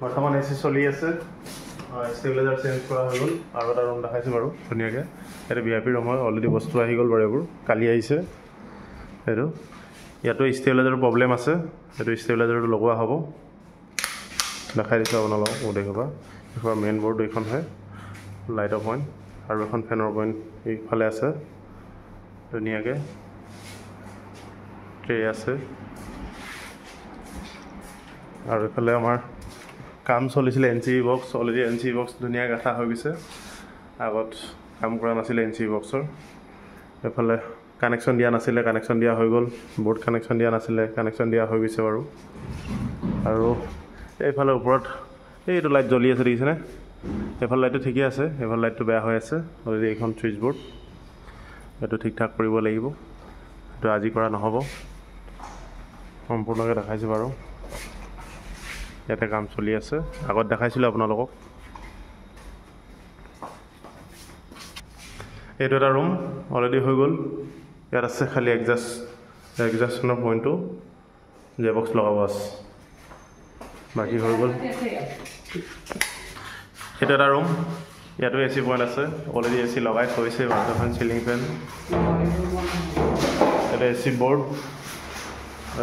বৰ্তমান এচি চলি আছে ষ্টেবিলাইজাৰ চেঞ্জ কৰা হৈ গ'ল আৰু এটা ৰুম দেখাইছোঁ বাৰু ধুনীয়াকৈ এইটো VIP ৰুম হয় অলৰেডি বস্তু আহি গ'ল বাৰু এইবোৰ কালি আহিছে এইটো ইয়াতো ষ্টেবিলাইজাৰৰ প্ৰব্লেম আছে এইটো ষ্টেবিলাইজাৰটো লগোৱা হ'ব দেখাই দিছোঁ আপোনালোকক দেখিবা এইখন মেইন বৰ্ড এইখন হয় লাইটৰ পইণ্ট আৰু এখন ফেনৰ পইণ্ট এইফালে আছে ধুনীয়াকৈ ট্ৰে আছে আৰু এইফালে আমাৰ কাম চলিছিলে NCB box already NCB box ধুনীয়াকৈ গাঁঠা হৈ গৈছে আগত কাম কৰা নাছিলে NCB বক্সৰ এইফালে কানেকশ্যন দিয়া নাছিলে কানেকশ্যন দিয়া হৈ গ'ল বৰ্ড কানেকশ্যন দিয়া নাছিলে কানেকশ্যন দিয়া হৈ গৈছে বাৰু আৰু এইফালে ওপৰত এইটো লাইট জ্বলি আছে দেখিছেনে এইফালে লাইটটো ঠিকেই আছে এইফালে লাইটটো বেয়া হৈ আছে অলৰেডি এইখন ছুইচ বৰ্ড এইটো ঠিক ঠাক কৰিব লাগিব এইটো আজি কৰা নহ'ব সম্পূৰ্ণকৈ দেখাইছোঁ বাৰু ইয়াতে কাম চলি আছে আগত দেখাইছিলোঁ আপোনালোকক এইটো এটা ৰুম অলৰেডি হৈ গ'ল ইয়াত আছে খালি এডজাষ্টনৰ পইণ্টটো জে বক্স লগাব আছে বাকী হৈ গ'ল এইটো এটা ৰুম ইয়াতো AC পইণ্ট আছে অলৰেডি AC লগাই থৈছে এখন চিলিং ফেন এটা AC বৰ্ড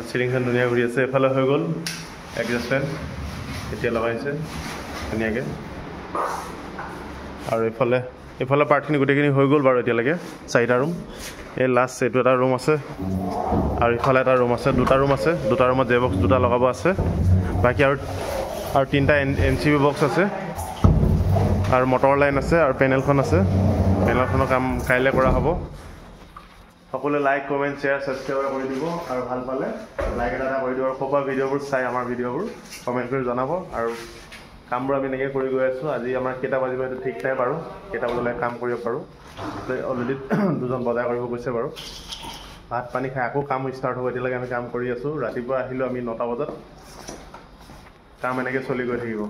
চিলিং ফেন ধুনীয়া ঘূৰি আছে এফালে হৈ গ'ল এডজাষ্ট ফেন এতিয়া লগাইছে ধুনীয়াকৈ আৰু এইফালে পাৰ্টখিনি গোটেইখিনি হৈ গ'ল বাৰু এতিয়ালৈকে 4টা ৰুম এই লাষ্ট এইটো এটা ৰুম আছে আৰু ইফালে এটা ৰুম আছে দুটা ৰুমত জে বক্স দুটা লগাব আছে বাকী আৰু 3টা NCB বক্স আছে আৰু মটৰ লাইন আছে আৰু পেনেলখন আছে পেনেলখনৰ কাম কাইলৈ কৰা হ'ব সকলোৱে লাইক কমেণ্ট শ্বেয়াৰ ছাবস্ক্ৰাইব কৰি দিব আৰু ভাল পালে লাইক এটা কৰি দিব আৰু ক'ৰবাত ভিডিঅ'বোৰ চাই আমাৰ ভিডিঅ'বোৰ কমেণ্ট কৰি জনাব আৰু কামবোৰ আমি এনেকৈ কৰি গৈ আছোঁ আজি আমাৰ কেইটা বাজিব এইটো ঠিক নাই বাৰু কেইটা বজালৈ কাম কৰিব পাৰোঁ অলৰেডি দুজন বজাৰ কৰিব গৈছে বাৰু ভাত পানী খাই আকৌ কাম ষ্টাৰ্ট হ'ব এতিয়ালৈকে আমি কাম কৰি আছোঁ ৰাতিপুৱা আহিলোঁ আমি 9টা বজাত কাম এনেকৈ চলি গৈ থাকিব